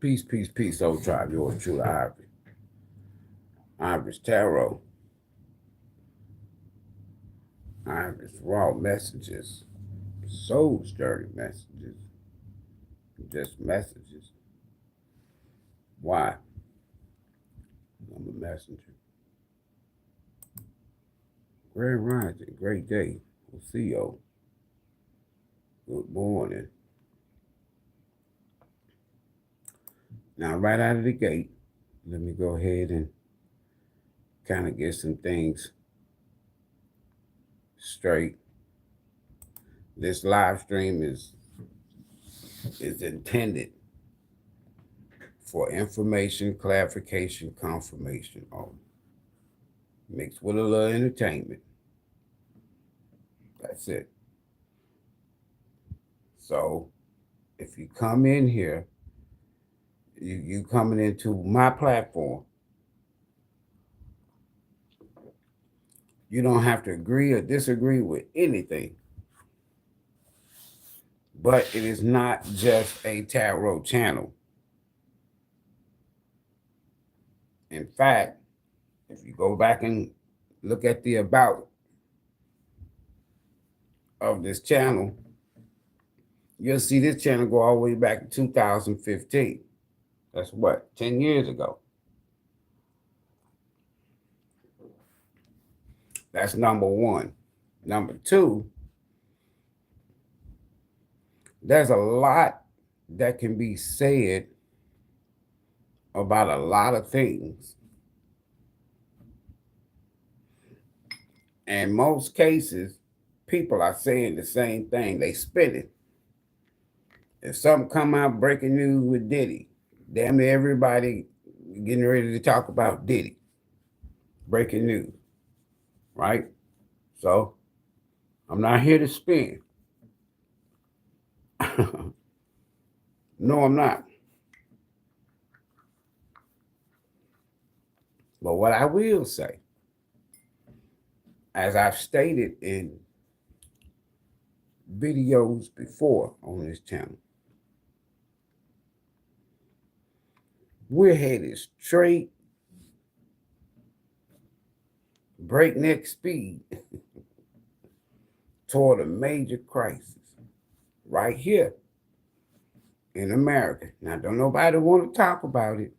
Peace, peace, peace, Soul Tribe. Yours truly, Ivory. Ivory's Tarot. Ivory's Raw Messages. Soul's Journey Messages. Just messages. Why? I'm a messenger. Great rising, great day. Osiyo. Good morning. Now, right out of the gate, let me go ahead and kind of get some things straight. This live stream is intended for information, clarification, confirmation only. Mixed with a little entertainment. That's it. So if you come in here, you coming into my platform, you don't have to agree or disagree with anything. But it is not just a tarot channel. In fact, if you go back and look at the about of this channel, you'll see this channel go all the way back to 2015. That's what, 10 years ago. That's number one. Number two, there's a lot that can be said about a lot of things. In most cases, people are saying the same thing. They spin it. If something come out breaking news with Diddy, damn near everybody getting ready to talk about Diddy. Breaking news, right? So I'm not here to spin. No, I'm not. But what I will say, as I've stated in videos before on this channel, we're headed straight, breakneck speed toward a major crisis right here in America. Now, don't nobody want to talk about it.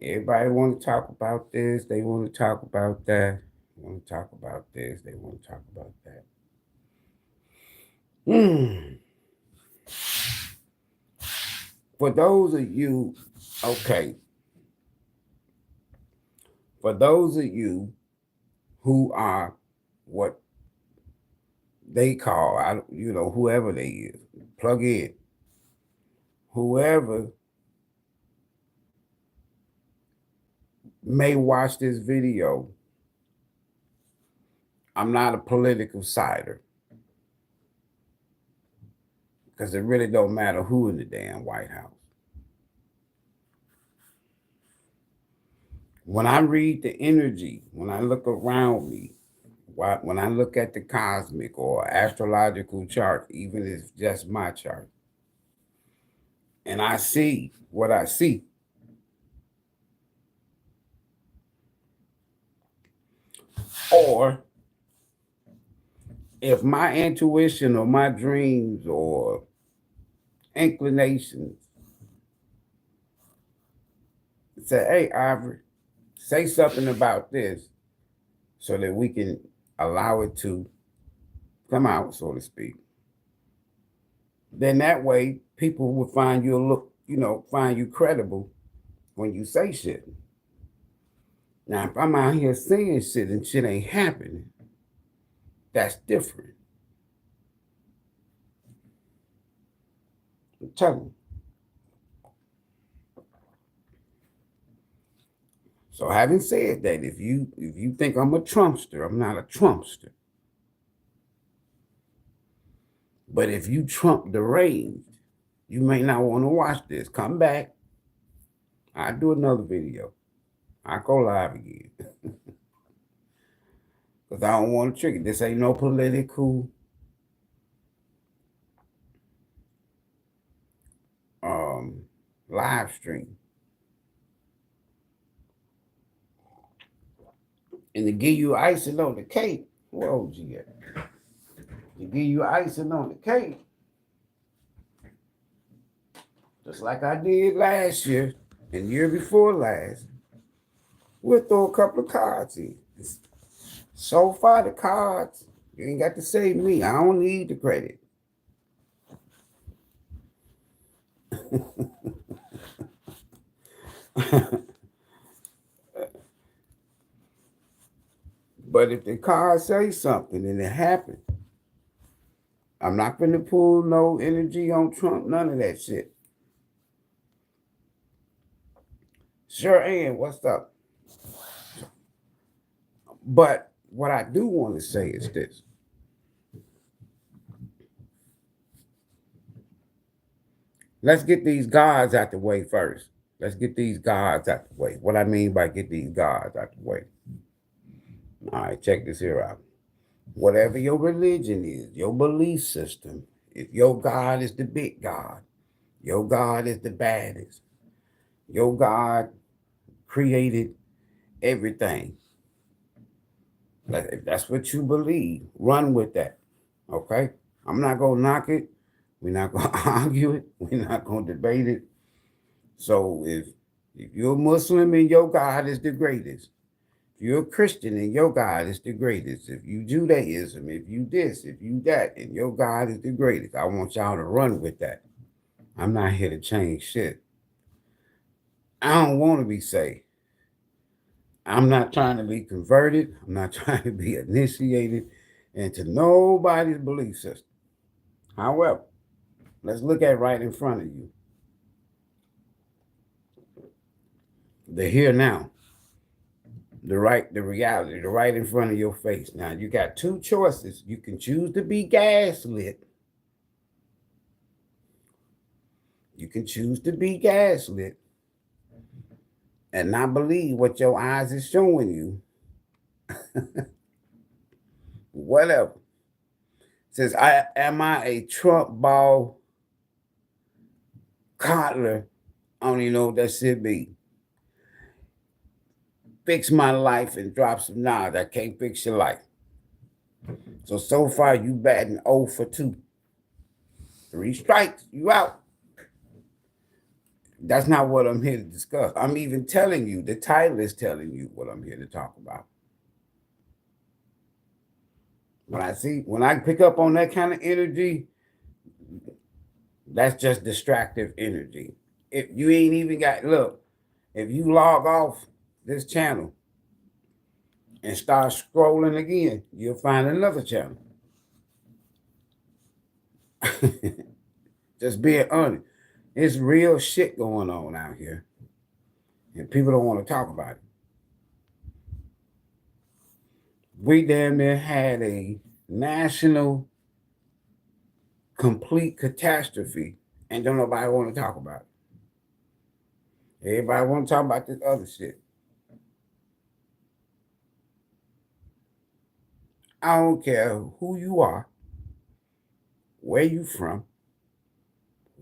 Everybody want to talk about this. They want to talk about that. They want to talk about this. They want to talk about that. For those of you, okay. For those of you who are what they call, whoever they is, plug in, whoever may watch this video, I'm not a political sider. Because it really don't matter who in the damn White House. When I read the energy, when I look around me, when I look at the cosmic or astrological chart, even if it's just my chart, and I see what I see, or if my intuition or my dreams or inclinations say, hey, Ivory, say something about this so that we can allow it to come out, so to speak, then that way people will find you find you credible when you say shit. Now, if I'm out here saying shit and shit ain't happening, that's different. I'm telling you. So having said that, if you think I'm a Trumpster, I'm not a Trumpster. But if you Trump deranged, you may not want to watch this. Come back. I'll do another video. I'll go live again. Because I don't want to trigger. This ain't no political live stream. And to give you icing on the cake, whoa, G. To give you icing on the cake, just like I did last year and the year before last, we'll throw a couple of cards in. So far, the cards, you ain't got to say me. I don't need the credit. But if the cards say something and it happened, I'm not going to pull no energy on Trump, none of that shit. Sure, Ann, what's up? But what I do want to say is this. Let's get these gods out the way first. Let's get these gods out the way. What I mean by get these gods out the way. All right, check this here out. Whatever your religion is, your belief system, if your God is the big God, your God is the baddest, your God created everything. If that's what you believe, run with that. Okay? I'm not going to knock it. We're not going to argue it. We're not going to debate it. So if you're a Muslim and your God is the greatest, if you're a Christian and your God is the greatest, if you Judaism, if you this, if you that, and your God is the greatest, I want y'all to run with that. I'm not here to change shit. I don't want to be saved. I'm not trying to be converted. I'm not trying to be initiated into nobody's belief system. However, let's look at right in front of you. The here now. The reality, the right in front of your face. Now, you got two choices. You can choose to be gaslit. You can choose to be gaslit and not believe what your eyes is showing you. Whatever. Says, am I a Trump ball coddler? I don't even know what that should be. Fix my life and drop some knowledge. I can't fix your life. So far, you batting 0 for 2. 3 strikes, you out. That's not what I'm here to discuss. I'm even telling you, the title is telling you what I'm here to talk about. When I pick up on that kind of energy, that's just distractive energy. If you ain't even got, look, if you log off this channel and start scrolling again, you'll find another channel. Just being honest. It's real shit going on out here. And people don't want to talk about it. We damn near had a national complete catastrophe and don't nobody want to talk about it. Everybody want to talk about this other shit. I don't care who you are, where you from,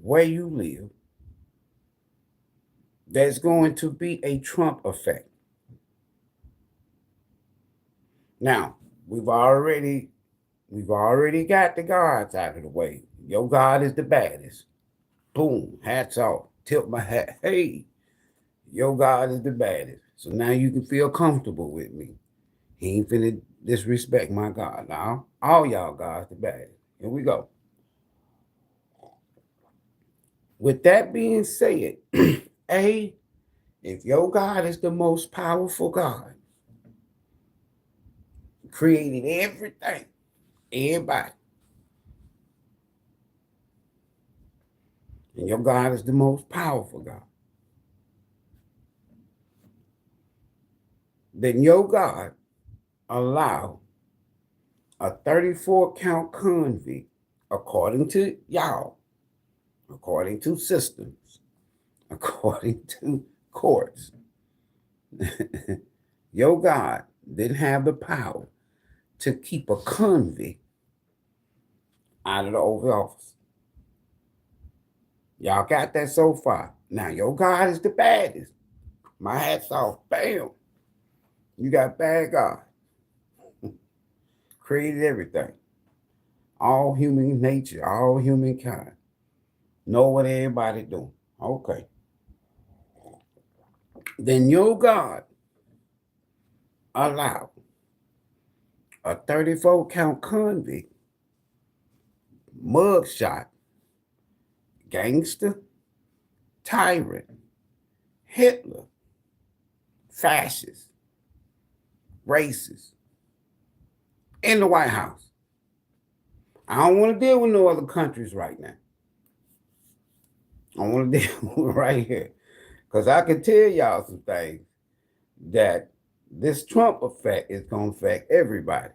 where you live. There's going to be a Trump effect. Now, we've already got the gods out of the way. Your God is the baddest. Boom, hats off. Tilt my hat. Hey, your God is the baddest. So now you can feel comfortable with me. He ain't finna disrespect my God. Now, all y'all gods the baddest. Here we go. With that being said, if your God is the most powerful God, created everything, everybody, and your God is the most powerful God, then your God allow a 34 count convict, according to y'all, according to systems, according to courts. Your God didn't have the power to keep a convict out of the Oval Office. Y'all got that so far. Now your God is the baddest. My hat's off. Bam. You got bad God. Created everything. All human nature, all humankind. Know what everybody doing. Okay. Then your God allowed a 34 count convict, mugshot, gangster, tyrant, Hitler, fascist, racist in the White House. I don't want to deal with no other countries right now. I want to deal with right here. Because I can tell y'all some things that this Trump effect is going to affect everybody.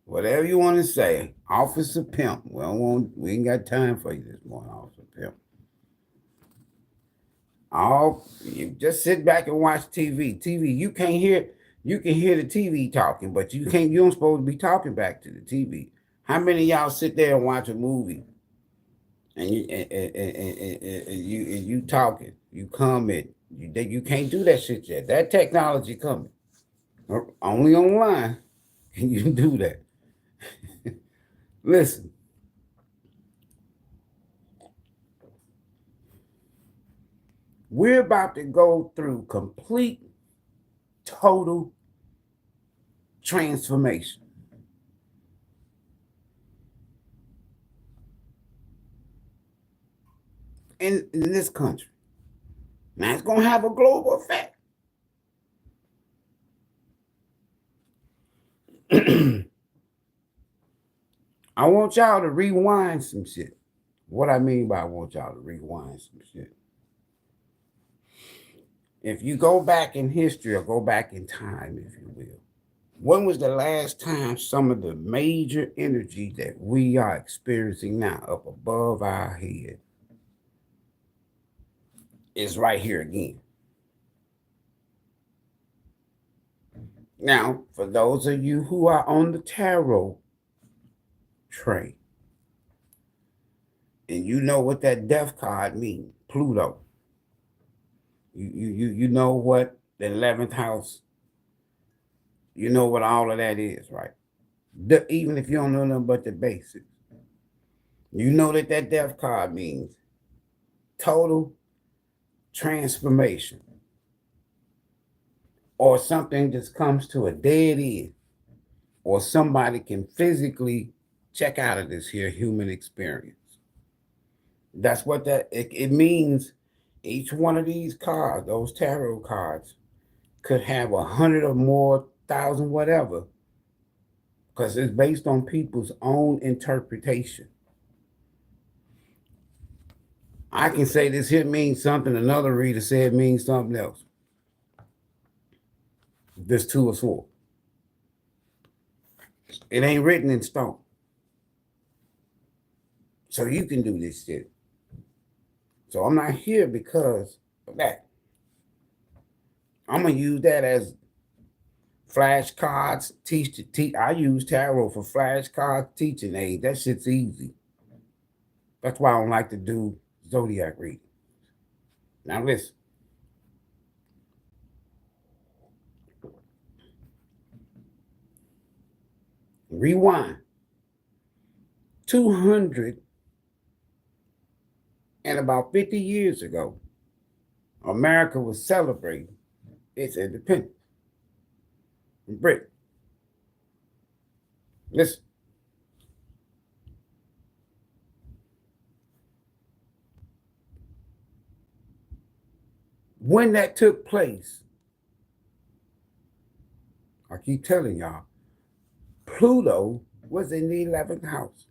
Whatever you want to say, Officer Pimp. We ain't got time for you this morning, Officer Pimp. You just sit back and watch TV. TV, you can hear the TV talking, but you don't supposed to be talking back to the TV. How many of y'all sit there and watch a movie and you talking, you comment, you can't do that shit yet. That technology coming. Only online can you do that. Listen. We're about to go through complete, total transformation. In this country. Now it's going to have a global effect. I want y'all to rewind some shit. What I mean by I want y'all to rewind some shit. If you go back in history or go back in time, if you will, when was the last time some of the major energy that we are experiencing now up above our head is right here again? Now, for those of you who are on the tarot train, and you know what that death card means, Pluto. You know what the 11th house, you know what all of that is, right? Even if you don't know nothing but the basics. You know that death card means total transformation. Or something just comes to a dead end. Or somebody can physically check out of this here human experience. That's what it means. Each one of these cards, those tarot cards, could have 100 or more, 1,000, whatever, because it's based on people's own interpretation. I can say this here means something, another reader said it means something else. This Two of Swords. It ain't written in stone. So you can do this shit. So I'm not here because of that. I'm going to use that as flashcards, I use tarot for flashcards, teaching aid. That shit's easy. That's why I don't like to do zodiac reading. Now listen. Rewind. 200 and about 50 years ago, America was celebrating its independence from Britain. Listen. When that took place, I keep telling y'all, Pluto was in the 11th house.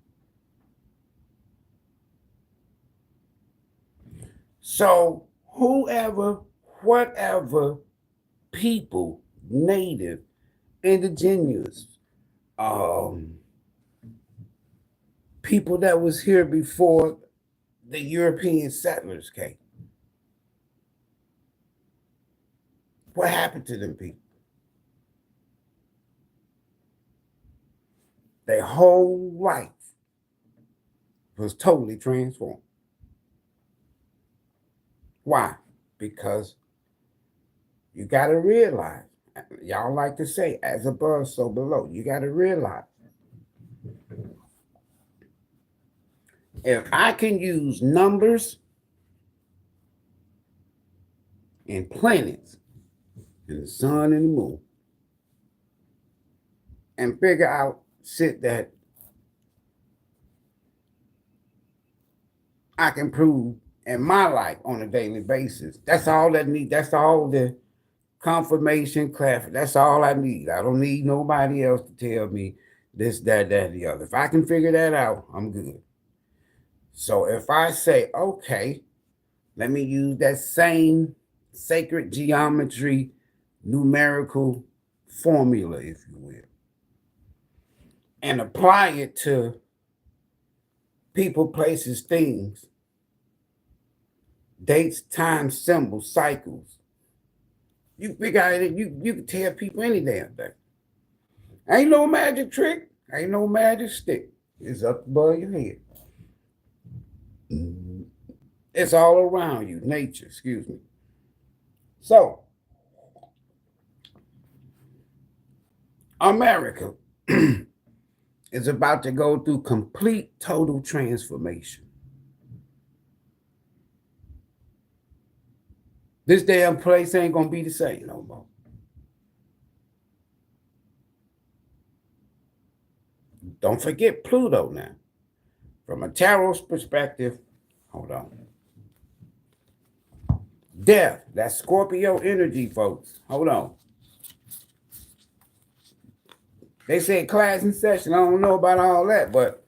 So whoever, whatever people, native, indigenous, people that was here before the European settlers came, what happened to them people? Their whole life was totally transformed. Why? Because you got to realize, y'all like to say, as above, so below. You got to realize, if I can use numbers and planets and the sun and the moon and figure out shit that I can prove in my life on a daily basis. That's all that need. That's all the confirmation, clarification. That's all I need. I don't need nobody else to tell me this, that, the other. If I can figure that out, I'm good. So if I say, okay, let me use that same sacred geometry, numerical formula, if you will, and apply it to people, places, things, dates, time, symbols, cycles. You figure out it, you can tell people any damn thing. Ain't no magic trick, ain't no magic stick. It's up above your head. It's all around you, nature, excuse me. So, America is about to go through complete, total transformation. This damn place ain't gonna be the same no more. Don't forget Pluto now. From a tarot's perspective, hold on. Death, that's Scorpio energy, folks. Hold on. They said class in session. I don't know about all that, but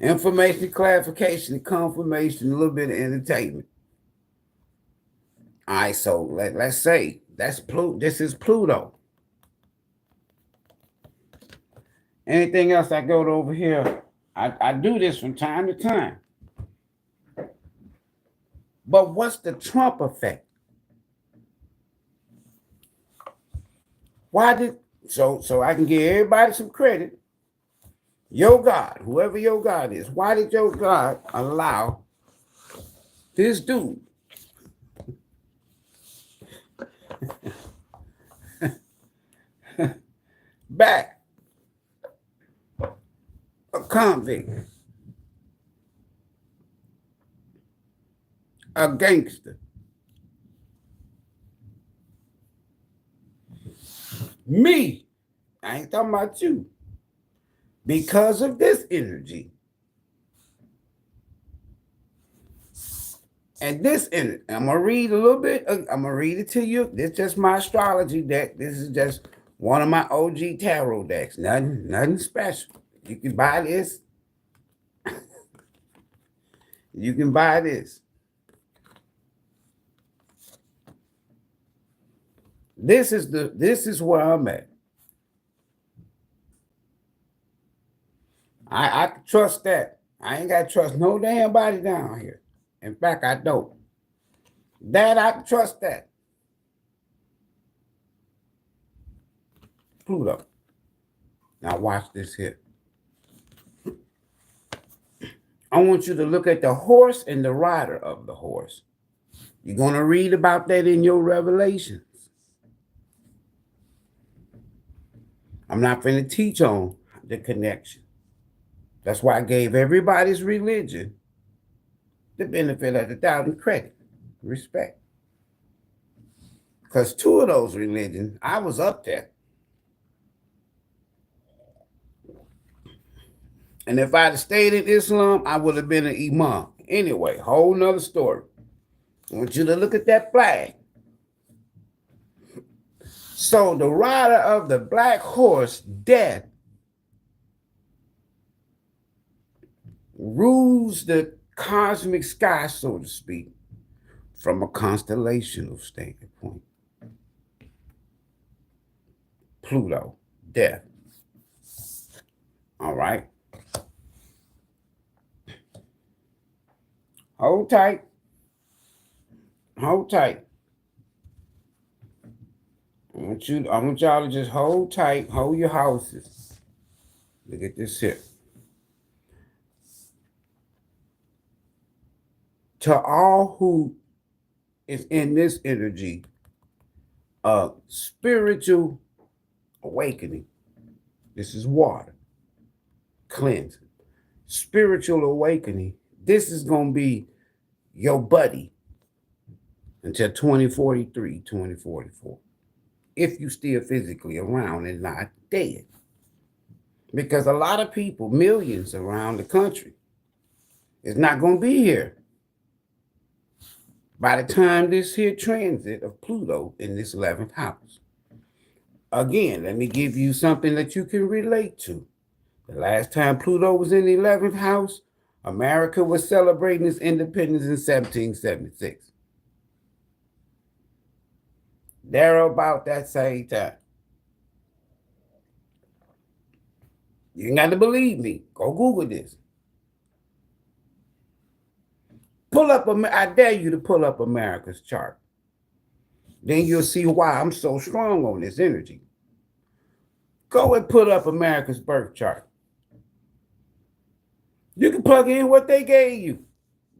information, clarification, confirmation, a little bit of entertainment. All right, so let's say that's Pluto. This is Pluto. Anything else I go to over here, I do this from time to time. But what's the Trump effect? Why did so I can give everybody some credit? Your God, whoever your God is, why did your God allow this dude back, a convict, a gangster, me? I ain't talking about you. Because of this energy. And this energy, I'm going to read a little bit. I'm going to read it to you. This is just my astrology deck. This is just one of my OG tarot decks. Nothing special. You can buy this. You can buy this. This is where I'm at. I trust that. I ain't got to trust no damn body down here. In fact, I don't. That I can trust that. Pluto. Now watch this here. I want you to look at the horse and the rider of the horse. You're going to read about that in your revelations. I'm not going to teach on the connection. That's why I gave everybody's religion the benefit of the doubt and credit, respect. Because two of those religions, I was up there. And if I'd stayed in Islam, I would have been an imam. Anyway, whole nother story. I want you to look at that flag. So the rider of the black horse, death, rules the cosmic sky, so to speak, from a constellational standpoint. Pluto, death. All right. Hold tight. Hold tight. I want y'all to just hold tight, hold your houses. Look at this here. To all who is in this energy of spiritual awakening. This is water, cleansing. Spiritual awakening. This is going to be your buddy until 2043, 2044. If you still physically around and not dead. Because a lot of people, millions around the country, is not going to be here by the time this here transit of Pluto in this 11th house. Again, let me give you something that you can relate to. The last time Pluto was in the 11th house, America was celebrating its independence in 1776. They're about that same time. You ain't got to believe me. Go Google this. Pull up, I dare you to pull up America's chart. Then you'll see why I'm so strong on this energy. Go and put up America's birth chart. You can plug in what they gave you.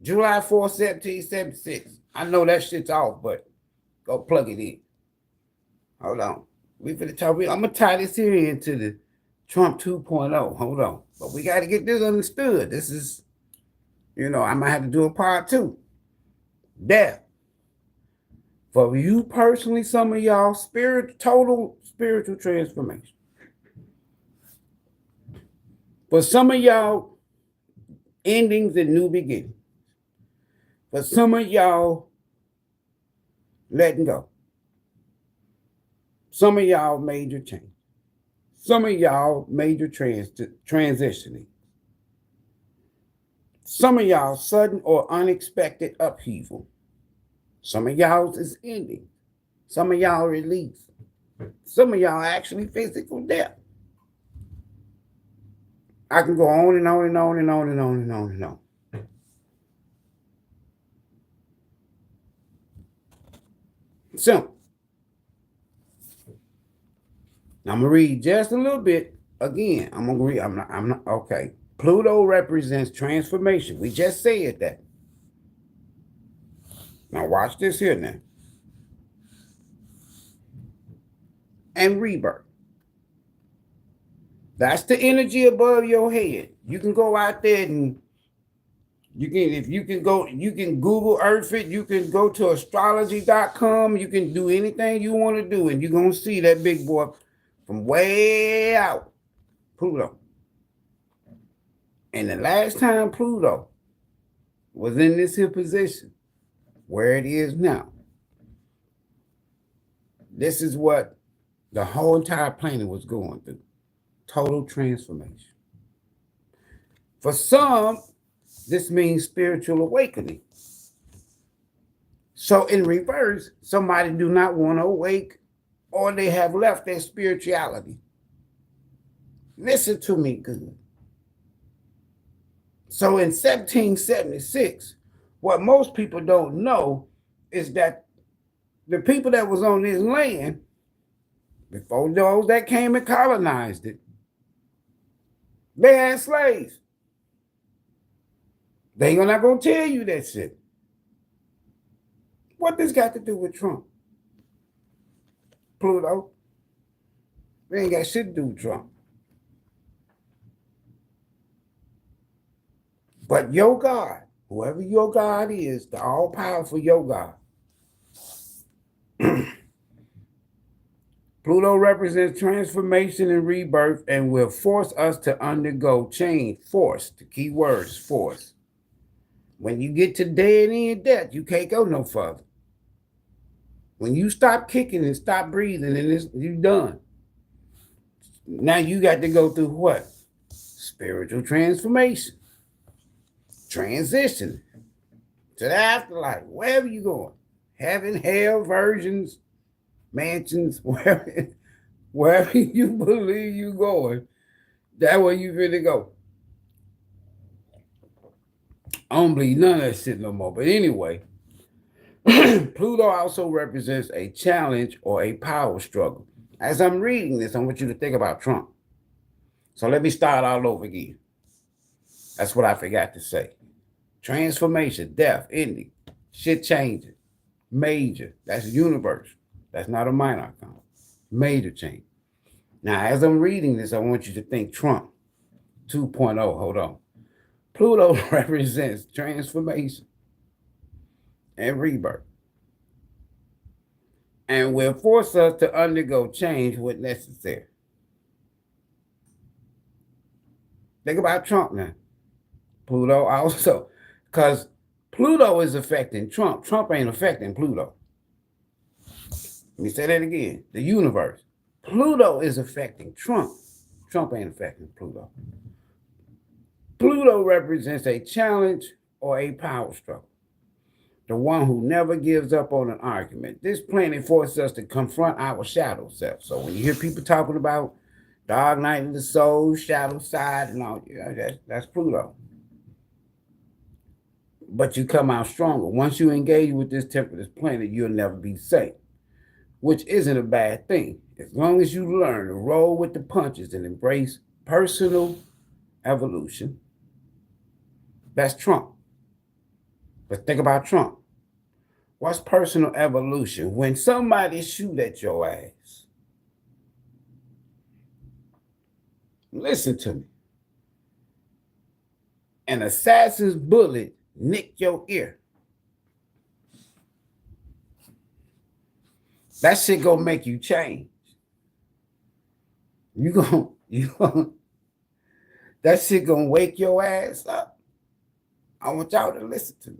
July 4, 1776. I know that shit's off, but go plug it in. Hold on. I'm going to tie this here into the Trump 2.0. Hold on. But we got to get this understood. This is, I might have to do a part 2. Death. For you personally, some of y'all, total spiritual transformation. For some of y'all, endings and new beginnings. For some of y'all, letting go. Some of y'all, major change. Some of y'all, major transitioning. Some of y'all, sudden or unexpected upheaval. Some of y'all is ending. Some of y'all release. Some of y'all actually physical death. I can go on and on and on and on and on and on and on. Simple. I'm going to read just a little bit. Again, I'm going to read. I'm not, okay. Pluto represents transformation. We just said that. Now watch this here now. And rebirth. That's the energy above your head. You can go out there and you can Google Earth it, you can go to astrology.com, you can do anything you want to do, and you're gonna see that big boy from way out, Pluto. And the last time Pluto was in this here position, where it is now, this is what the whole entire planet was going through. Total transformation. For some, this means spiritual awakening. So in reverse, somebody do not want to awake, or they have left their spirituality. Listen to me good. So in 1776, what most people don't know is that the people that was on this land, before those that came and colonized it, they had slaves. They are not going to tell you that shit. What this got to do with Trump? Pluto? They ain't got shit to do with Trump. But your God, whoever your God is, the all-powerful your God, Pluto represents transformation and rebirth and will force us to undergo change. Force, the key words, force. When you get to dead end death, you can't go no further. When you stop kicking and stop breathing, and you're done. Now you got to go through what? Spiritual transformation. Transition to the afterlife, wherever you're going. Heaven, hell, virgins, mansions, wherever you believe you're going, that's where you really go. I don't believe none of that shit no more. But anyway, Pluto also represents a challenge or a power struggle. As I'm reading this, I want you to think about Trump. So let me start all over again. That's what I forgot to say. Transformation, death, ending, shit changing, major. That's universe. That's not a minor account. Major change. Now, as I'm reading this, I want you to think Trump 2.0. Hold on. Pluto represents transformation and rebirth, and will force us to undergo change when necessary. Think about Trump now. Pluto also, because Pluto is affecting Trump. Trump ain't affecting Pluto. Let me say that again. The universe. Pluto is affecting Trump. Trump ain't affecting Pluto. Pluto represents a challenge or a power struggle. The one who never gives up on an argument. This planet forces us to confront our shadow self. So when you hear people talking about dark night of the soul, shadow side, and all, that's Pluto. But you come out stronger. Once you engage with this temperance planet, you'll never be safe, which isn't a bad thing. As long as you learn to roll with the punches and embrace personal evolution. That's Trump. But think about Trump. What's personal evolution? When somebody shoot at your ass. Listen to me. An assassin's bullet nick your ear. That shit gonna make you change. That shit gonna wake your ass up. I want y'all to listen to me.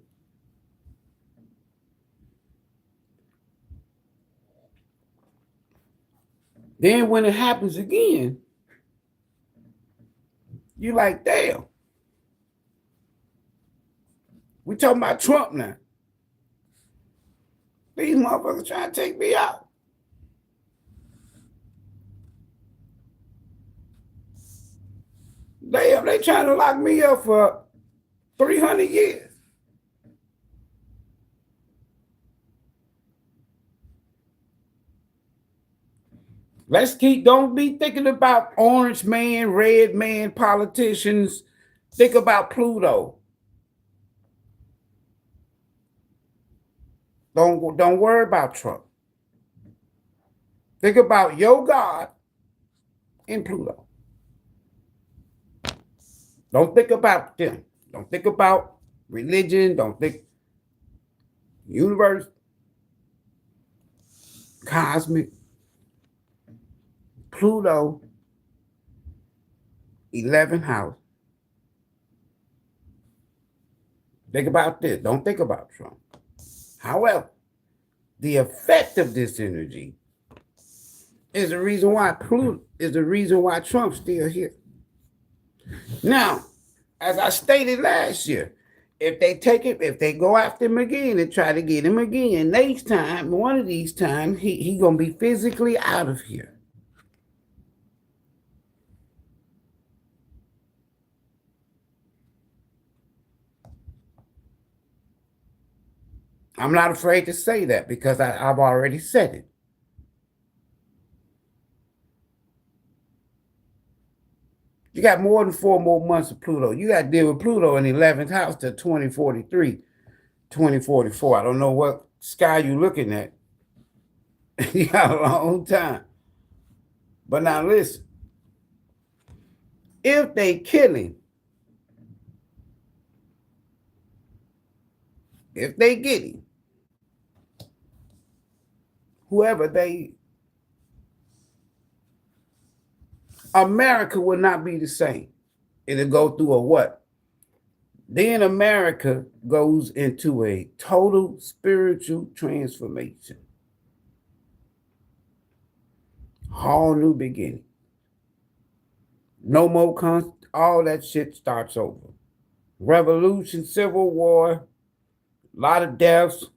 Then when it happens again, you like, damn. We talking about Trump now. These motherfuckers trying to take me out. Damn, they trying to lock me up for 300 years. Don't be thinking about orange man, red man, politicians. Think about Pluto. Don't worry about Trump. Think about your God in Pluto. Don't think about them. Don't think about religion. Don't think universe, cosmic. Pluto, 11th house. Think about this. Don't think about Trump. However, the effect of this energy is the reason why Trump's still here. Now, as I stated last year, if they go after him again and try to get him again, next time, one of these times, he gonna be physically out of here. I'm not afraid to say that because I've already said it. You got more than 4 more months of Pluto. You got to deal with Pluto in the 11th house to 2043, 2044. I don't know what sky you're looking at. You got a long time. But now listen. If they kill him, if they get him, America will not be the same. It'll go through a what? Then America goes into a total spiritual transformation. Whole new beginning. No more all that shit starts over. Revolution, civil war, a lot of deaths,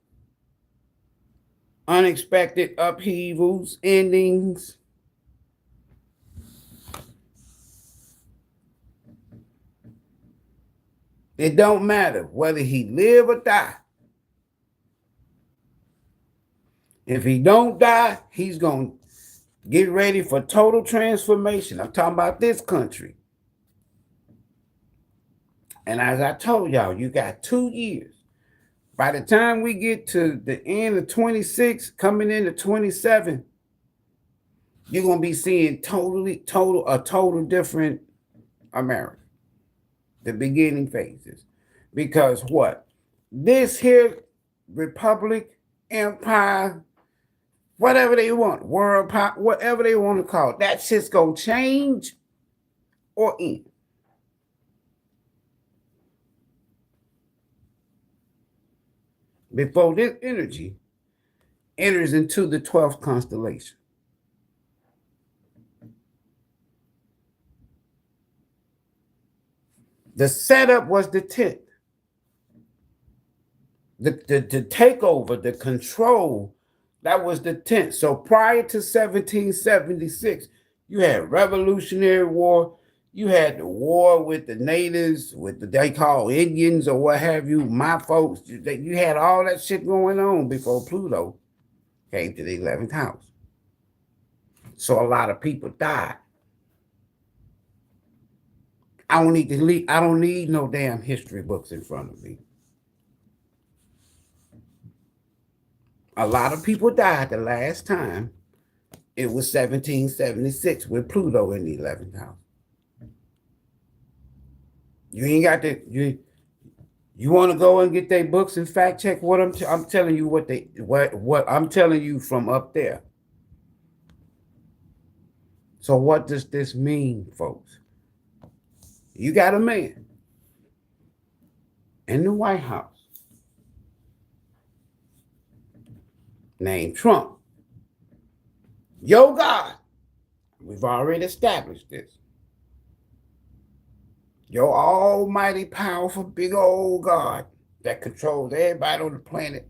unexpected upheavals, endings. It don't matter whether he live or die. If he don't die, he's going to get ready for total transformation. I'm talking about this country. And as I told y'all, you got 2 years. By the time we get to the end of 26, coming into 27, you're gonna be seeing a total different America. The beginning phases. Because what? This here republic, empire, whatever they want, world power, whatever they want to call it, that shit's gonna change or end. Before this energy enters into the 12th constellation. The setup was the 10th. The takeover, the control, that was the 10th. So prior to 1776, you had Revolutionary War. You had the war with the natives, with the they call Indians or what have you, my folks. You had all that shit going on before Pluto came to the 11th house. So a lot of people died. I don't need no damn history books in front of me. A lot of people died the last time. It was 1776 with Pluto in the 11th house. You ain't got to you want to go and get their books and fact check what I'm telling you what I'm telling you from up there. So what does this mean, folks? You got a man in the White House named Trump. Yo God, we've already established this. Your almighty, powerful, big old God that controls everybody on the planet,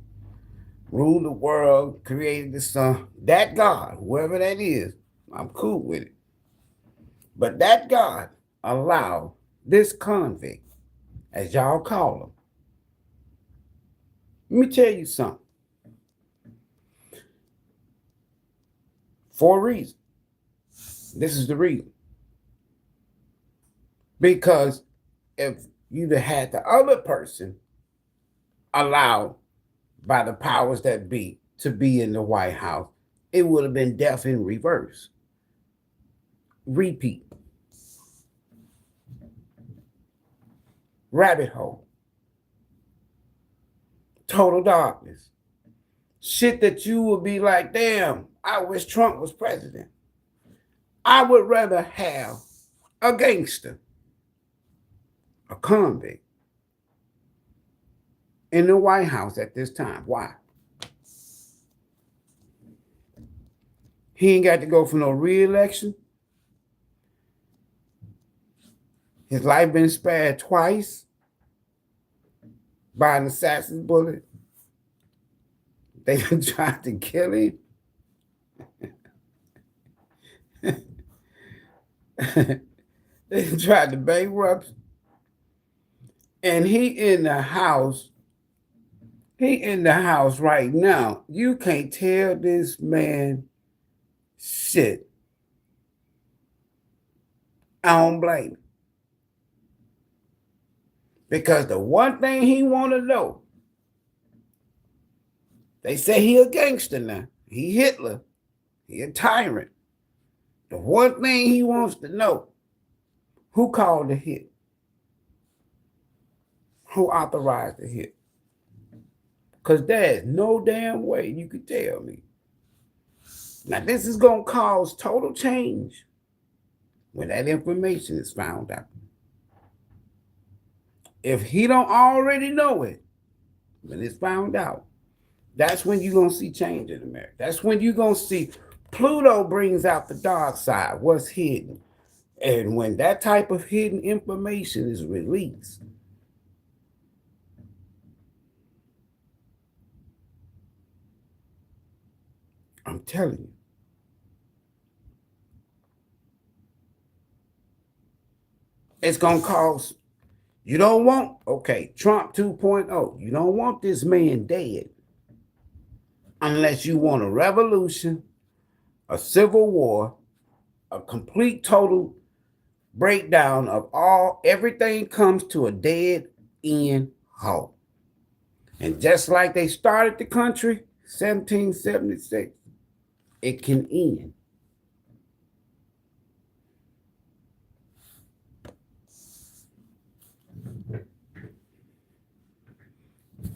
ruled the world, created the sun. That God, whoever that is, I'm cool with it. But that God allowed this convict, as y'all call him. Let me tell you something. For a reason. This is the reason. Because if you'd have had the other person allowed by the powers that be to be in the White House, it would have been death in reverse. Repeat. Rabbit hole. Total darkness. Shit that you would be like, damn, I wish Trump was president. I would rather have a gangster, a convict, in the White House at this time. Why? He ain't got to go for no re-election. His life been spared twice by an assassin's bullet. They tried to kill him. They tried to bankrupt him. And he in the house. He in the house right now. You can't tell this man shit. I don't blame him. Because the one thing he want to know, they say he a gangster now. He Hitler. He a tyrant. The one thing he wants to know, who called the hit? Who authorized the hit? Because there's no damn way you could tell me. Now, this is going to cause total change when that information is found out. If he don't already know it, when it's found out, that's when you're going to see change in America. That's when you're going to see Pluto brings out the dark side, what's hidden. And when that type of hidden information is released, I'm telling you, it's going to cause, you don't want, okay, Trump 2.0, you don't want this man dead unless you want a revolution, a civil war, a complete, total breakdown of everything comes to a dead end halt. And just like they started the country, 1776, it can end.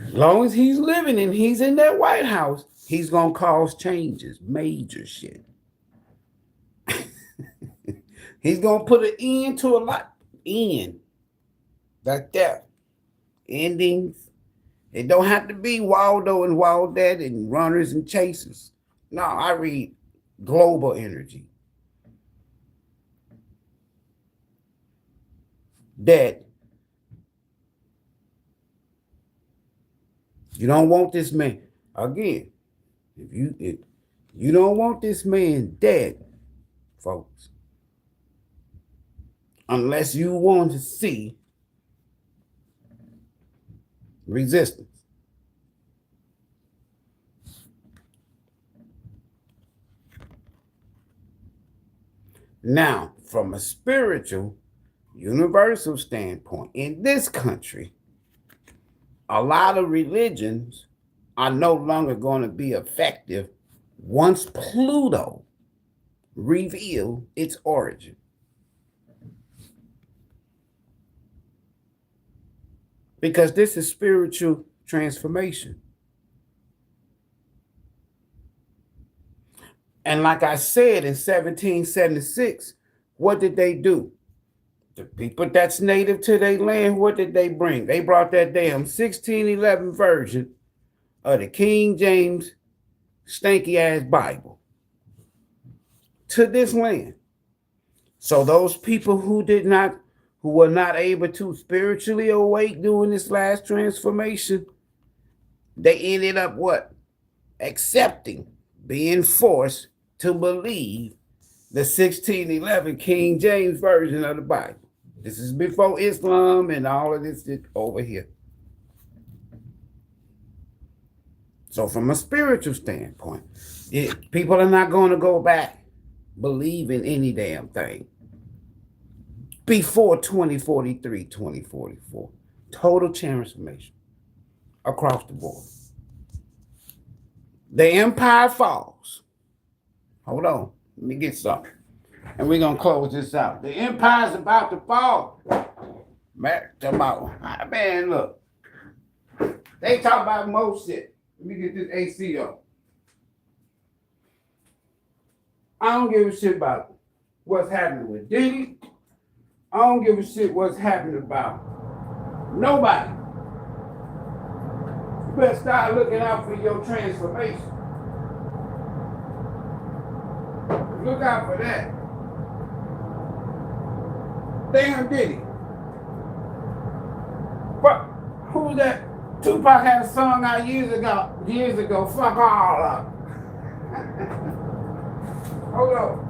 As long as he's living and he's in that White House, he's going to cause changes, major shit. He's going to put an end to a lot. End. Like that. Endings. It don't have to be Waldo and Waldette and runners and chasers. No, I read global energy. That you don't want this man. Again, if you don't want this man dead, folks, unless you want to see resistance. Now, from a spiritual, universal standpoint, in this country, a lot of religions are no longer going to be effective once Pluto revealed its origin. Because this is spiritual transformation. And like I said, in 1776, what did they do? The people that's native to their land, what did they bring? They brought that damn 1611 version of the King James stanky ass Bible to this land. So those people who were not able to spiritually awake during this last transformation, they ended up what? Accepting, being forced to believe the 1611 King James version of the Bible. This is before Islam and all of this over here. So from a spiritual standpoint, people are not going to go back believing any damn thing before 2043, 2044. Total transformation across the board. The empire falls. Hold on. Let me get something. And we're going to close this out. The empire's about to fall. Man, look. They talk about more shit. Let me get this Osiyo. I don't give a shit about what's happening with Diddy. I don't give a shit what's happening about nobody. You better start looking out for your transformation. Look out for that. Damn Diddy. But who's that? Tupac had a song out years ago. Fuck all up. Hold on.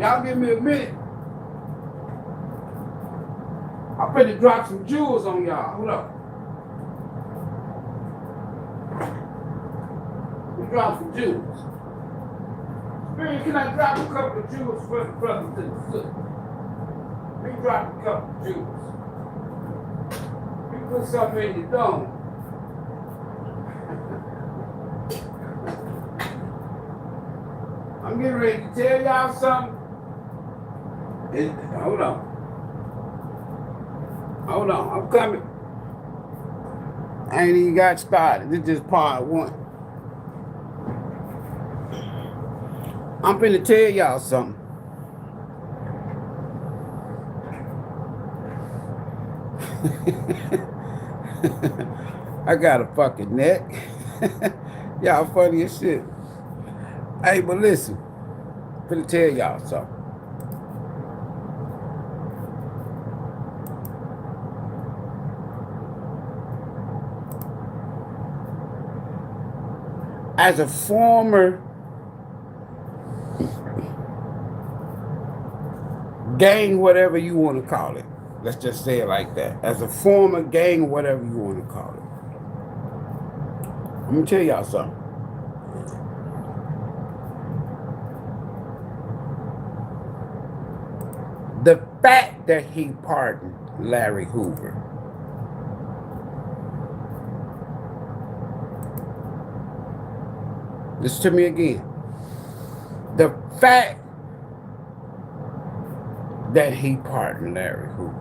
Y'all give me a minute. I'm finna drop some jewels on y'all. Hold up. We drop some jewels. Spirit, can I drop a couple of jewels for the brothers and the sisters? Let me drop a couple of jewels. We put something in your dome. I'm getting ready to tell y'all something. Hold on, I'm coming. I ain't even got started. This is just part one. I'm finna tell y'all something. I got a fucking neck. Y'all funny as shit. Hey, but listen, I'm gonna tell y'all something. As a former gang, whatever you want to call it, let's just say it like that. As a former gang, whatever you want to call it, I'm gonna tell y'all something. The fact that he pardoned Larry Hoover, listen to me again. The fact that he pardoned Larry Hoover,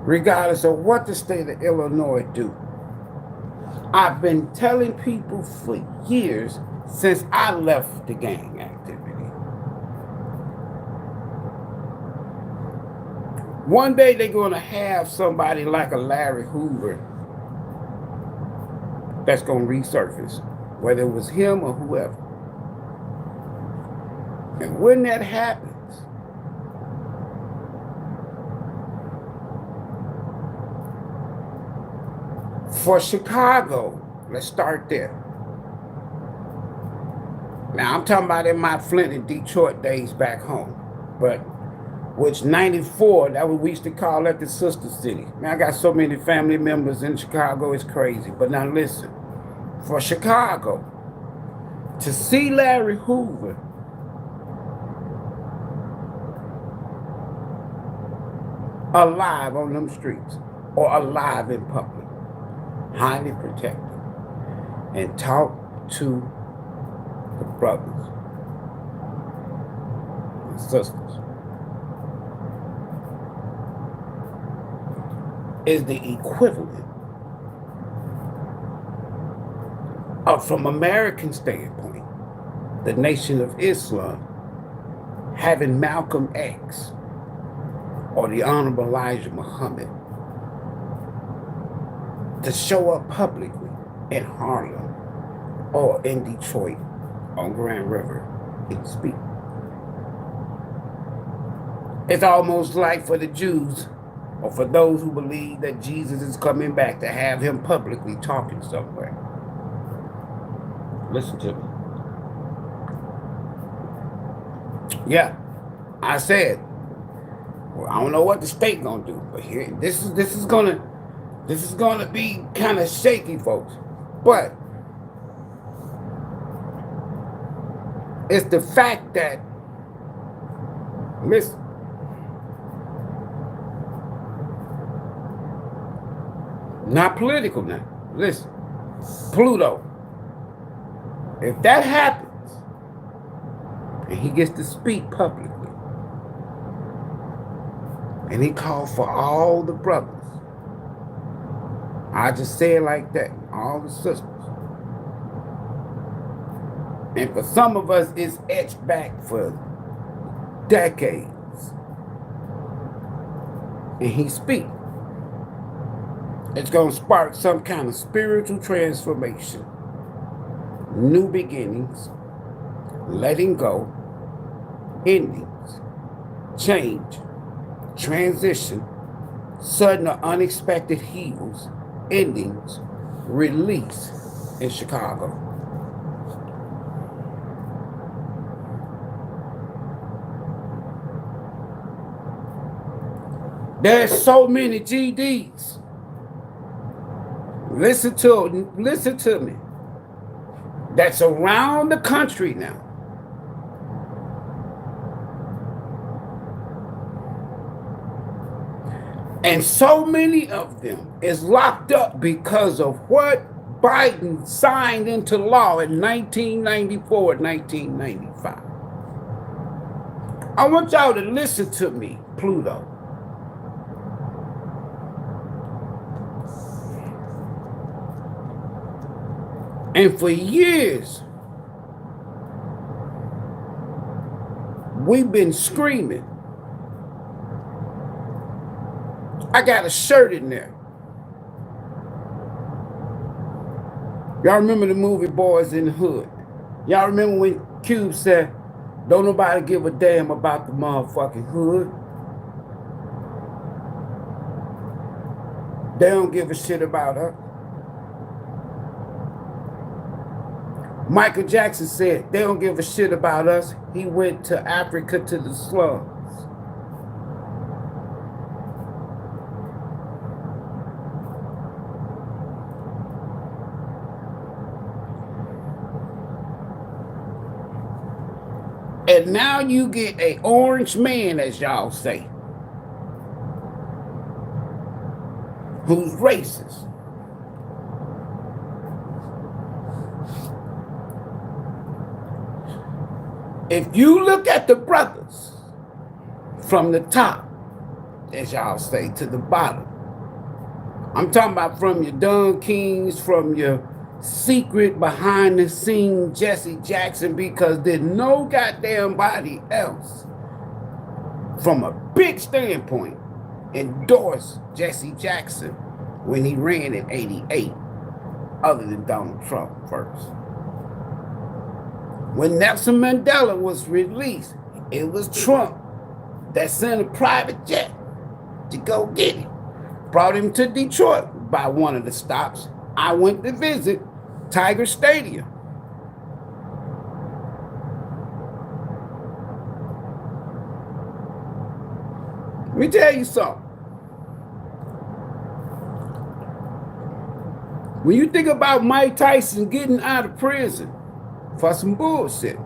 regardless of what the state of Illinois do, I've been telling people for years since I left the gang activity. One day they're going to have somebody like a Larry Hoover that's going to resurface, whether it was him or whoever. And when that happens, for Chicago, let's start there. Now, I'm talking about in my Flint and Detroit days back home, but which 94, that what we used to call that the sister city. Man, I got so many family members in Chicago, it's crazy. But now listen, for Chicago, to see Larry Hoover alive on them streets or alive in public, highly protected, and talk to the brothers and sisters is the equivalent of, from American standpoint, the Nation of Islam having Malcolm X or the Honorable Elijah Muhammad to show up publicly in Harlem or in Detroit on Grand River and speak. It's almost like for the Jews, or for those who believe that Jesus is coming back, to have him publicly talking somewhere. Listen to me. Yeah, I said, well, I don't know what the state gonna do, but here, this is gonna be kind of shaky, folks. But it's the fact that, listen, not political now. Listen, Pluto. If that happens, and he gets to speak publicly, and he called for all the brothers, I just say it like that, all the sisters. And for some of us, it's etched back for decades. And he speaks. It's going to spark some kind of spiritual transformation, new beginnings, letting go, endings, change, transition, sudden or unexpected heals, endings, release in Chicago. There's so many GDs. Listen to me. That's around the country now. And so many of them is locked up because of what Biden signed into law in 1994 and 1995. I want y'all to listen to me, Pluto. And for years, we've been screaming. I got a shirt in there. Y'all remember the movie Boys in the Hood? Y'all remember when Cube said, don't nobody give a damn about the motherfucking hood? They don't give a shit about us. Michael Jackson said, they don't give a shit about us. He went to Africa to the slums. And now you get a orange man, as y'all say, who's racist. If you look at the brothers from the top, as y'all say, to the bottom, I'm talking about from your ThAnkhs, from your secret behind the scene Jesse Jackson, because there's no goddamn body else from a big standpoint endorsed Jesse Jackson when he ran in '88, other than Donald Trump first. When Nelson Mandela was released, it was Trump that sent a private jet to go get him. Brought him to Detroit by one of the stops. I went to visit Tiger Stadium. Let me tell you something. When you think about Mike Tyson getting out of prison for some bullshit,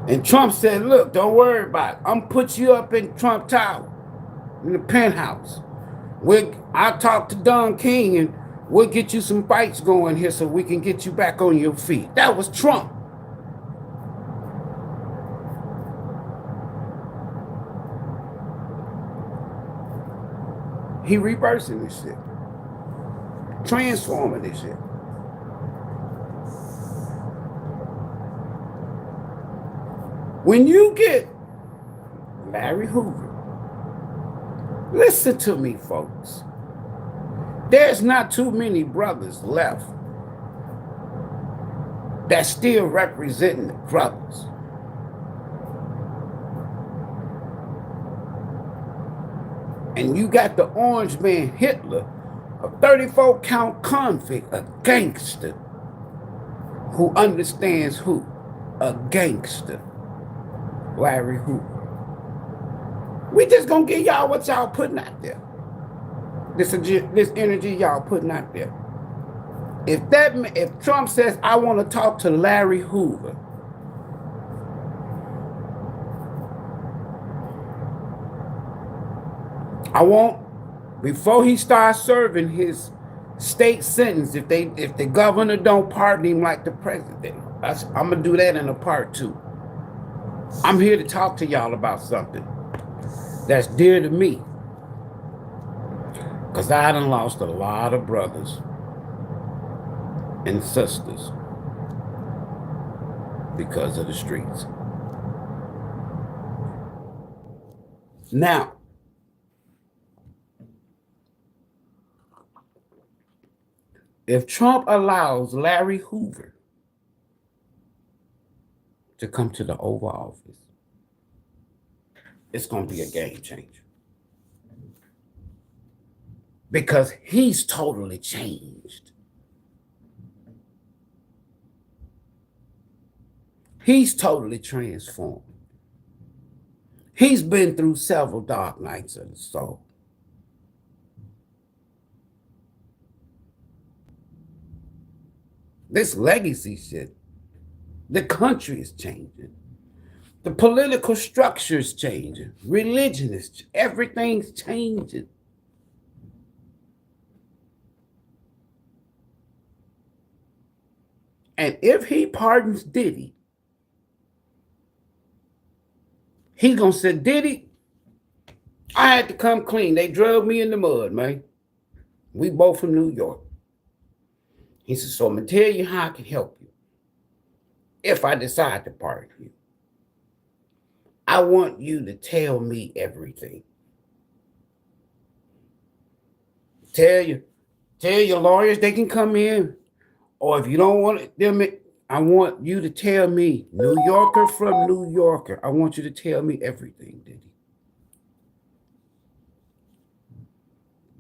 and Trump said, look, don't worry about it. I'm going to put you up in Trump Tower, in the penthouse. I'll talk to Don King and we'll get you some fights going here so we can get you back on your feet. That was Trump. He reversing this shit. Transforming this shit. When you get Larry Hoover, listen to me, folks. There's not too many brothers left that's still representing the brothers. And you got the orange man Hitler, a 34-count convict, a gangster who understands who? A gangster. Larry Hoover. We just gonna give y'all what y'all putting out there. This energy y'all putting out there. If Trump says, I want to talk to Larry Hoover, I want, before he starts serving his state sentence, if the governor don't pardon him like the president, I'm gonna do that in a part 2. I'm here to talk to y'all about something that's dear to me, because I done lost a lot of brothers and sisters because of the streets. Now, if Trump allows Larry Hoover to come to the Oval Office, it's going to be a game changer. Because he's totally changed. He's totally transformed. He's been through several dark nights of the soul. This legacy shit, the country is changing. The political structure is changing. Religion is, everything's changing. And if he pardons Diddy, he's going to say, Diddy, I had to come clean. They drug me in the mud, man. We both from New York. He said, so I'm going to tell you how I can help you if I decide to pardon you. I want you to tell me everything. Tell your lawyers they can come in. Or if you don't want them, I want you to tell me, New Yorker from New Yorker, I want you to tell me everything, Diddy.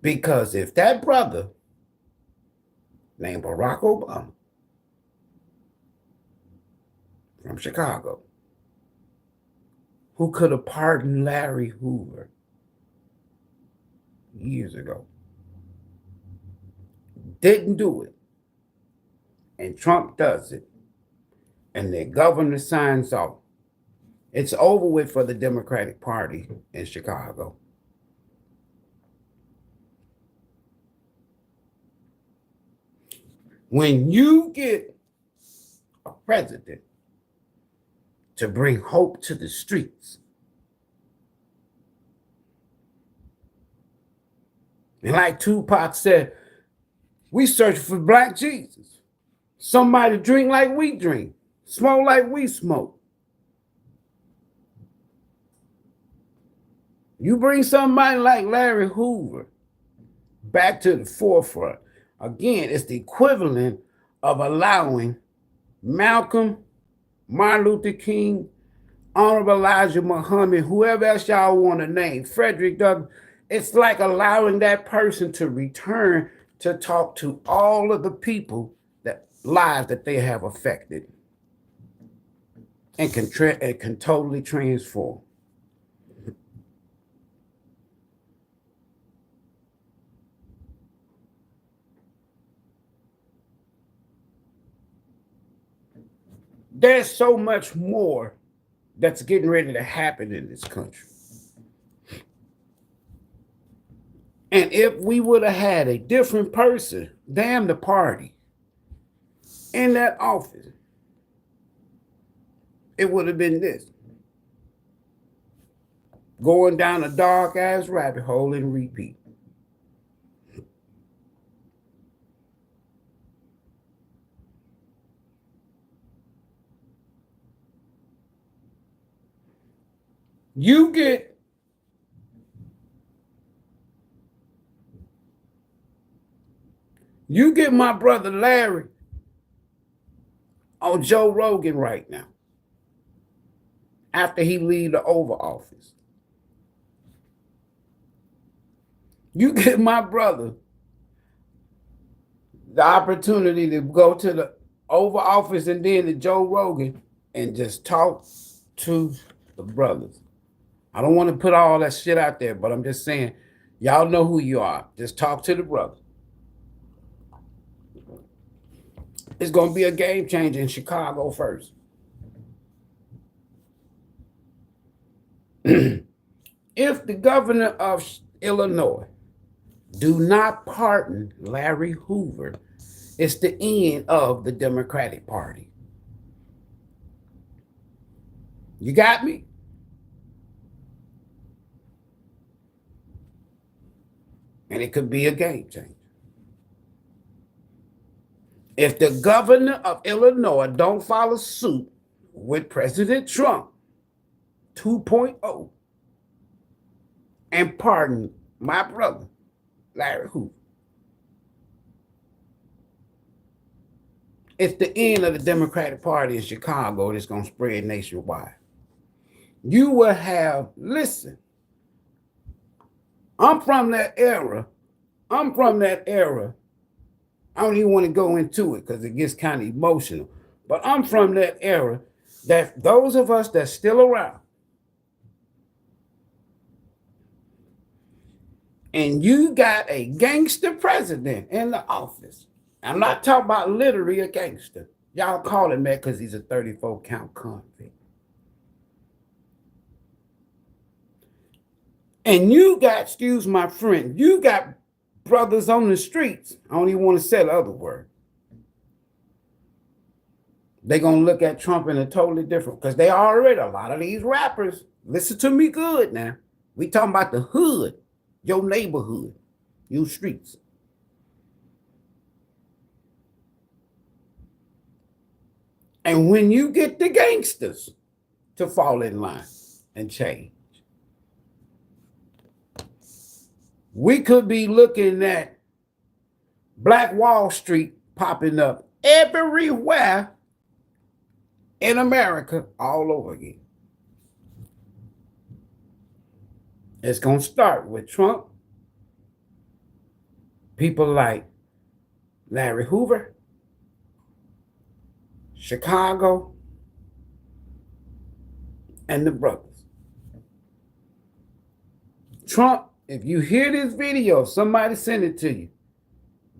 Because if that brother named Barack Obama from Chicago, who could have pardoned Larry Hoover years ago, didn't do it, and Trump does it, and the governor signs off, it's over with for the Democratic Party in Chicago. When you get a president to bring hope to the streets, and like Tupac said, we search for Black Jesus. Somebody drink like we drink, smoke like we smoke. You bring somebody like Larry Hoover back to the forefront. Again, it's the equivalent of allowing Malcolm, Martin Luther King, Honorable Elijah Muhammad, whoever else y'all want to name, Frederick Douglass. It's like allowing that person to return to talk to all of the people that lives that they have affected and can totally transform. There's so much more that's getting ready to happen in this country. And if we would have had a different person, damn the party, in that office, it would have been this. Going down a dark ass rabbit hole and repeat. You get my brother Larry on Joe Rogan right now after he leave the Oval Office. You get my brother the opportunity to go to the Oval Office and then to Joe Rogan and just talk to the brothers. I don't want to put all that shit out there, but I'm just saying, y'all know who you are. Just talk to the brothers. It's going to be a game changer in Chicago first. If the governor of Illinois do not pardon Larry Hoover, it's the end of the Democratic Party. You got me? And it could be a game changer. If the governor of Illinois don't follow suit with President Trump 2.0 and pardon my brother, Larry Hoover, it's the end of the Democratic Party in Chicago, and it's going to spread nationwide. You will have, listen, I'm from that era. I don't even want to go into it because it gets kind of emotional. But I'm from that era that those of us that's still around, and you got a gangster president in the office. I'm not talking about literally a gangster. Y'all call him that because he's a 34 count convict. And you got, excuse my friend, you got brothers on the streets. I don't even want to say the other word. They're going to look at Trump in a totally different, because they already, a lot of these rappers, listen to me good now. We talking about the hood, your neighborhood, your streets. And when you get the gangsters to fall in line and change, we could be looking at Black Wall Street popping up everywhere in America all over again. It's going to start with Trump, people like Larry Hoover, Chicago, and the brothers. Trump, if you hear this video, somebody send it to you.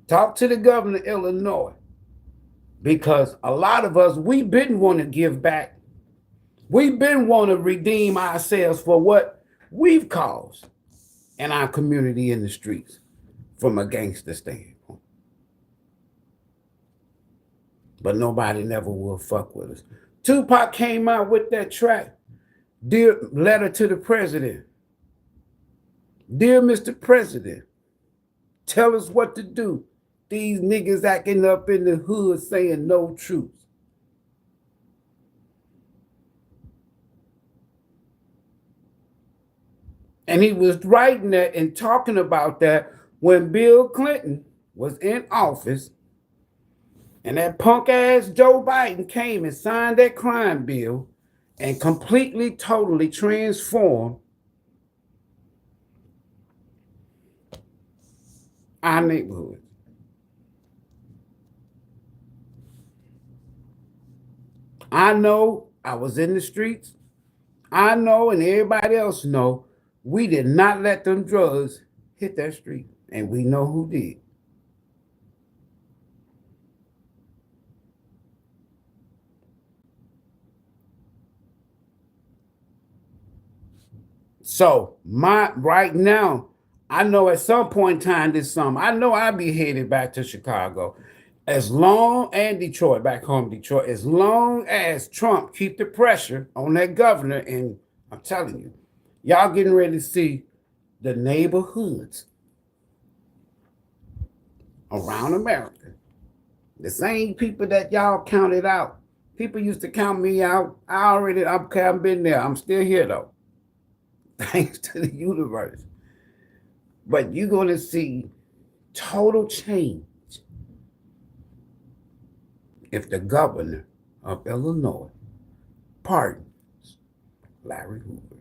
Talk to the governor of Illinois, because a lot of us, we've been wanting to give back. We've been wanting to redeem ourselves for what we've caused in our community in the streets from a gangster standpoint. But nobody never will fuck with us. Tupac came out with that track, Dear Letter to the President. Dear Mr. President, tell us what to do. These niggas acting up in the hood saying no truth. And he was writing that and talking about that when Bill Clinton was in office, and that punk ass Joe Biden came and signed that crime bill and completely, totally transformed our neighborhood. I know I was in the streets. I know, and everybody else know, we did not let them drugs hit that street, and we know who did. So right now, I know at some point in time this summer, I know I'll be headed back to Chicago, and Detroit, back home Detroit, as long as Trump keep the pressure on that governor. And I'm telling you, y'all getting ready to see the neighborhoods around America. The same people that y'all counted out. People used to count me out. I've been there. I'm still here though. Thanks to the universe. But you're going to see total change if the governor of Illinois pardons Larry Hoover.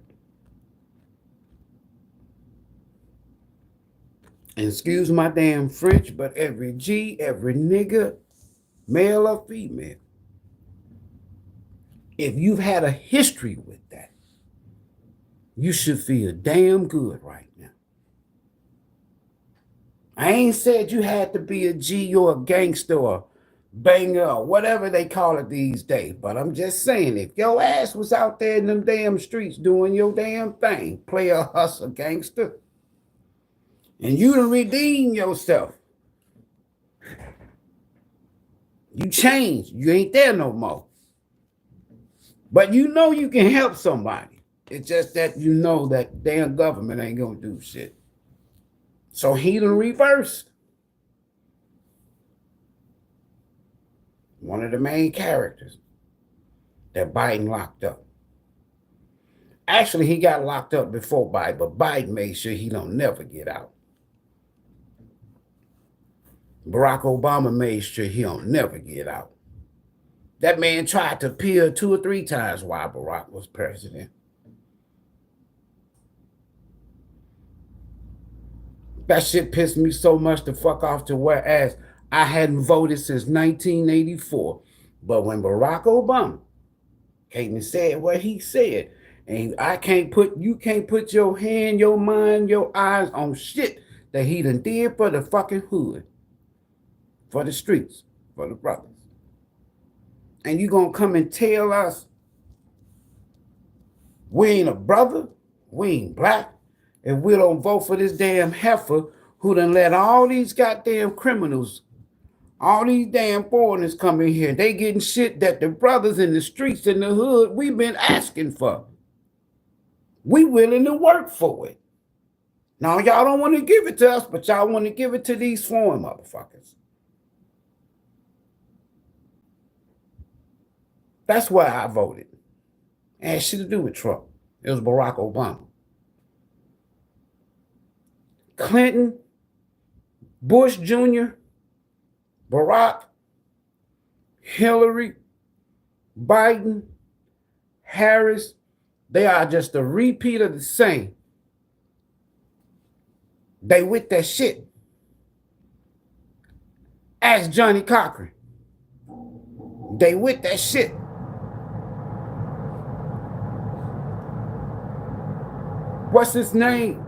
And excuse my damn French, but every G, every nigga, male or female, if you've had a history with that, you should feel damn good right now. I ain't said you had to be a G or a gangster or banger or whatever they call it these days, but I'm just saying, if your ass was out there in them damn streets doing your damn thing, player, hustler, gangster, and you to redeem yourself, you changed, you ain't there no more. But you know you can help somebody. It's just that you know that damn government ain't gonna do shit. So he done reversed. One of the main characters that Biden locked up. Actually, he got locked up before Biden, but Biden made sure he don't never get out. Barack Obama made sure he don't never get out. That man tried to appeal 2 or 3 times while Barack was president. That shit pissed me so much the fuck off to whereas I hadn't voted since 1984. But when Barack Obama came and said what he said, and you can't put your hand, your mind, your eyes on shit that he done did for the fucking hood, for the streets, for the brothers. And you gonna come and tell us we ain't a brother, we ain't black, if we don't vote for this damn heifer who done let all these goddamn criminals, all these damn foreigners come in here. They getting shit that the brothers in the streets in the hood, we've been asking for. We willing to work for it. Now, y'all don't want to give it to us, but y'all want to give it to these foreign motherfuckers. That's why I voted. It had shit to do with Trump. It was Barack Obama. Clinton, Bush Jr., Barack, Hillary, Biden, Harris, they are just a repeat of the same. They with that shit. Ask Johnny Cochran. They with that shit. What's his name?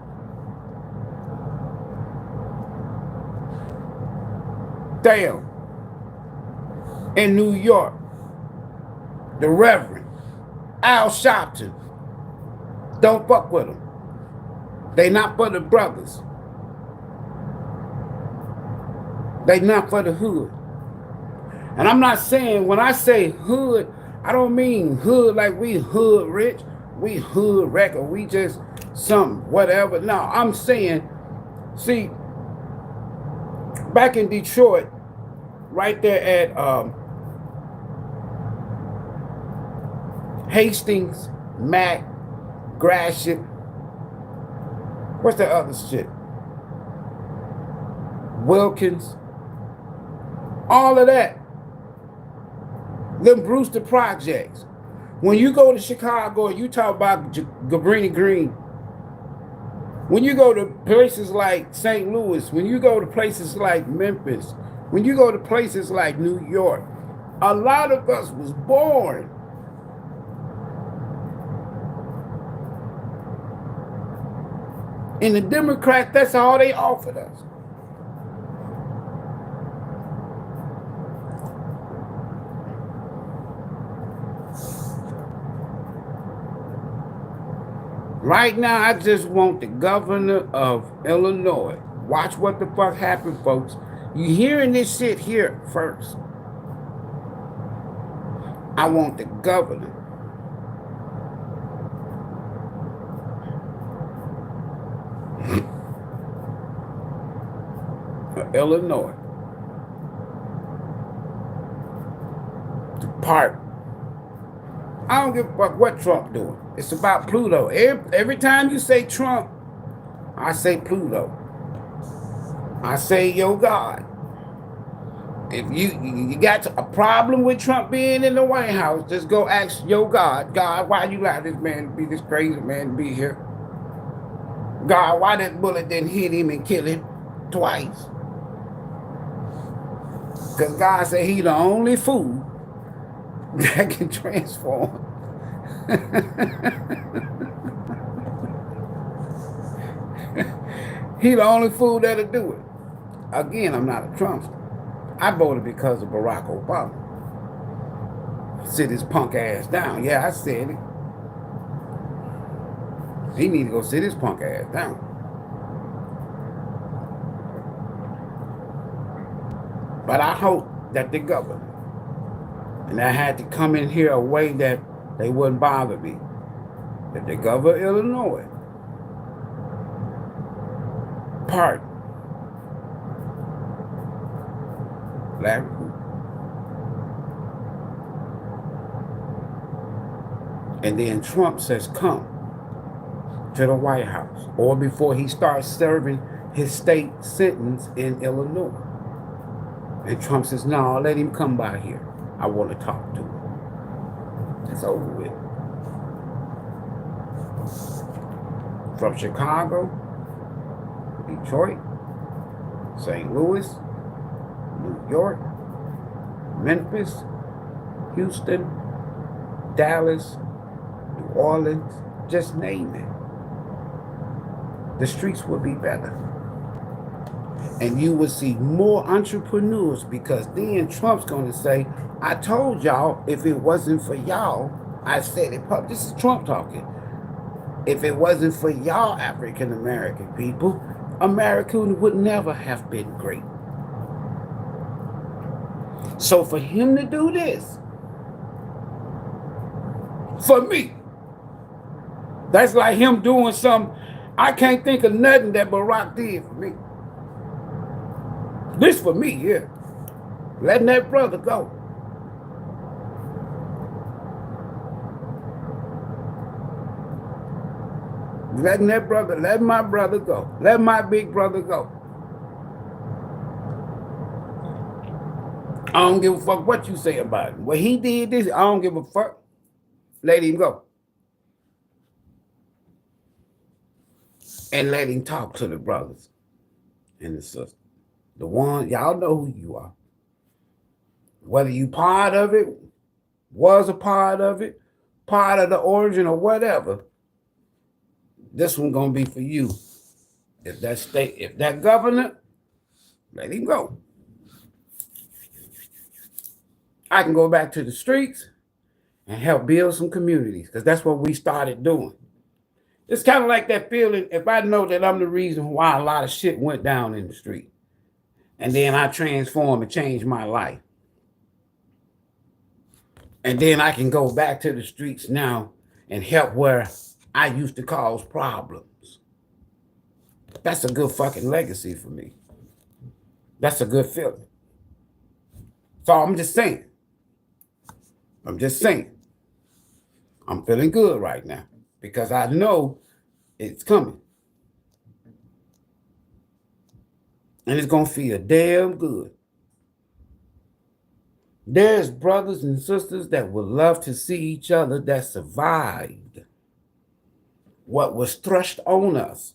Damn. In New York. The Reverend Al Sharpton. Don't fuck with them. They not for the brothers. They not for the hood. And I'm not saying, when I say hood, I don't mean hood like we hood rich, we hood record, we just some whatever. No, I'm saying, see, back in Detroit, right there at Hastings, Mac, Gratiot, what's the other shit? Wilkins, all of that. Them Brewster projects. When you go to Chicago, you talk about Cabrini Green. When you go to places like St. Louis, when you go to places like Memphis, when you go to places like New York, a lot of us was born and the Democrats, that's all they offered us. Right now, I just want the governor of Illinois. Watch what the fuck happened, folks. You hearing this shit here first. I want the governor of Illinois to part. I don't give a fuck what Trump doing. It's about Pluto. Every time you say Trump, I say Pluto. I say, yo, God. If you got a problem with Trump being in the White House, just go ask, yo, God, why you allow this man to be this crazy man to be here? God, why that bullet didn't hit him and kill him twice? Because God said he the only fool that can transform. He the only fool that'll do it. Again, I'm not a Trumpster. I voted because of Barack Obama. Sit his punk ass down. Yeah, I said it. He need to go sit his punk ass down. But I hope that the governor, and I had to come in here a way that they wouldn't bother me, that the governor of Illinois pardon Larry Hoover. And then Trump says, come to the White House, or before he starts serving his state sentence in Illinois. And Trump says, no, let him come by here. I want to talk to him. It's over with. From Chicago, Detroit, St. Louis, New York, Memphis, Houston, Dallas, New Orleans, just name it. The streets would be better. And you would see more entrepreneurs, because then Trump's going to say, I told y'all, if it wasn't for y'all, I said it. This is Trump talking. If it wasn't for y'all African American people, America would never have been great. So for him to do this, for me, that's like him doing something. I can't think of nothing that Barack did for me. This for me, yeah. Letting that brother go. Letting that brother, let my brother go. Let my big brother go. I don't give a fuck what you say about him. Well, he did this. I don't give a fuck. Let him go. And let him talk to the brothers and the sisters. The ones, y'all know who you are. Whether you part of it, was a part of it, part of the origin or whatever, this one gonna be for you. If that state, if that governor, let him go. I can go back to the streets and help build some communities, because that's what we started doing. It's kind of like that feeling, if I know that I'm the reason why a lot of shit went down in the street, and then I transform and change my life. And then I can go back to the streets now and help where I used to cause problems. That's a good fucking legacy for me. That's a good feeling. So I'm just saying. I'm feeling good right now because I know it's coming. And it's going to feel damn good. There's brothers and sisters that would love to see each other that survived what was thrust on us.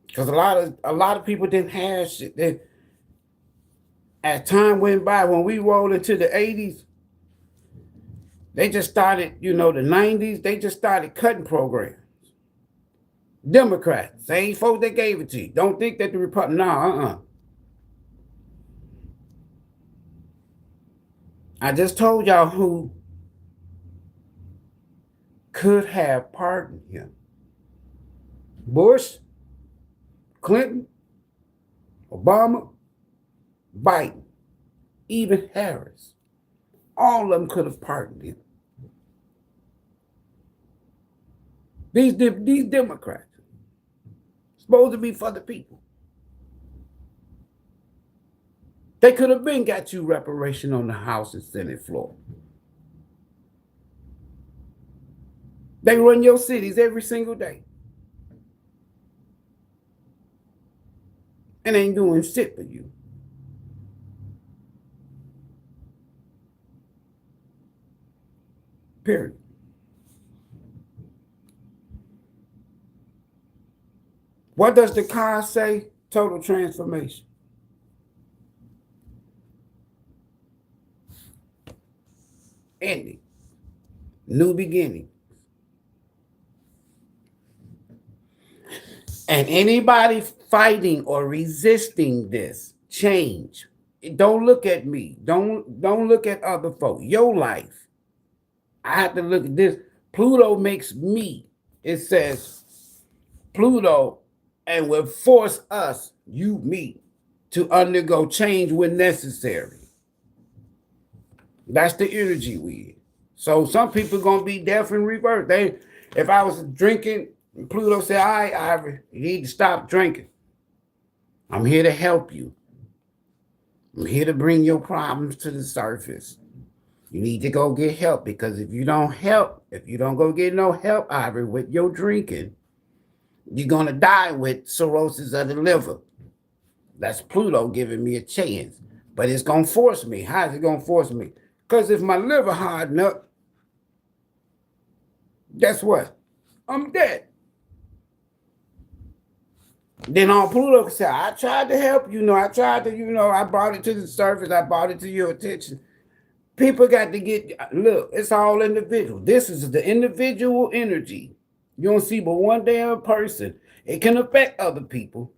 Because a lot of people didn't have shit. As time went by, when we rolled into the 80s, they just started, the 90s, they just started cutting programs. Democrats, same folks that gave it to you. Don't think that the Republicans, I just told y'all who could have pardoned him. Bush, Clinton, Obama, Biden, even Harris. All of them could have pardoned him. These Democrats, supposed to be for the people. They could have been got you reparation on the House and Senate floor. They run your cities every single day. And ain't doing shit for you. Period. What does the card say? Total transformation. Ending. New beginning. And anybody fighting or resisting this change, don't look at me. Don't look at other folk. Your life. I have to look at this. Pluto makes me. It says Pluto and will force us, you, me, to undergo change when necessary. That's the energy we in. So some people gonna be deaf in reverse. If I was drinking, Pluto said, all right, Ivory, you need to stop drinking. I'm here to help you. I'm here to bring your problems to the surface. You need to go get help, because if you don't go get no help, Ivory, with your drinking, you're gonna die with cirrhosis of the liver. That's Pluto giving me a chance. But it's gonna force me. How is it gonna force me? Because if my liver harden up, guess what? I'm dead. Then on Pluto can say, I tried to help you. I tried to, I brought it to the surface. I brought it to your attention. People got to look, it's all individual. This is the individual energy. You don't see but one damn person. It can affect other people.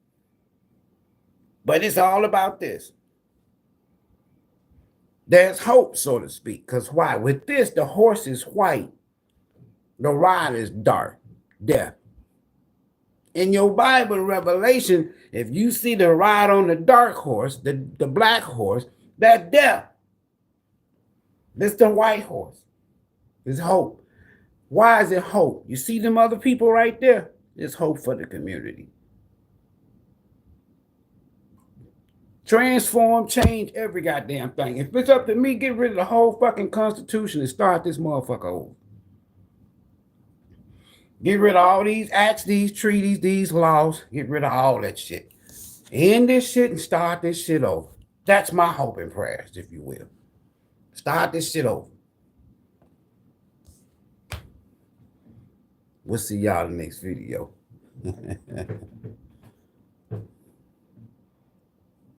But it's all about this. There's hope, so to speak. Because why? With this, the horse is white. The ride is dark, death. In your Bible, Revelation, if you see the ride on the dark horse, the black horse, that's death. This the white horse. It's hope. Why is it hope? You see them other people right there? It's hope for the community. Transform, change every goddamn thing. If it's up to me, get rid of the whole fucking Constitution and start this motherfucker over. Get rid of all these acts, these treaties, these laws. Get rid of all that shit. End this shit and start this shit over. That's my hope and prayers, if you will. Start this shit over. We'll see y'all in the next video.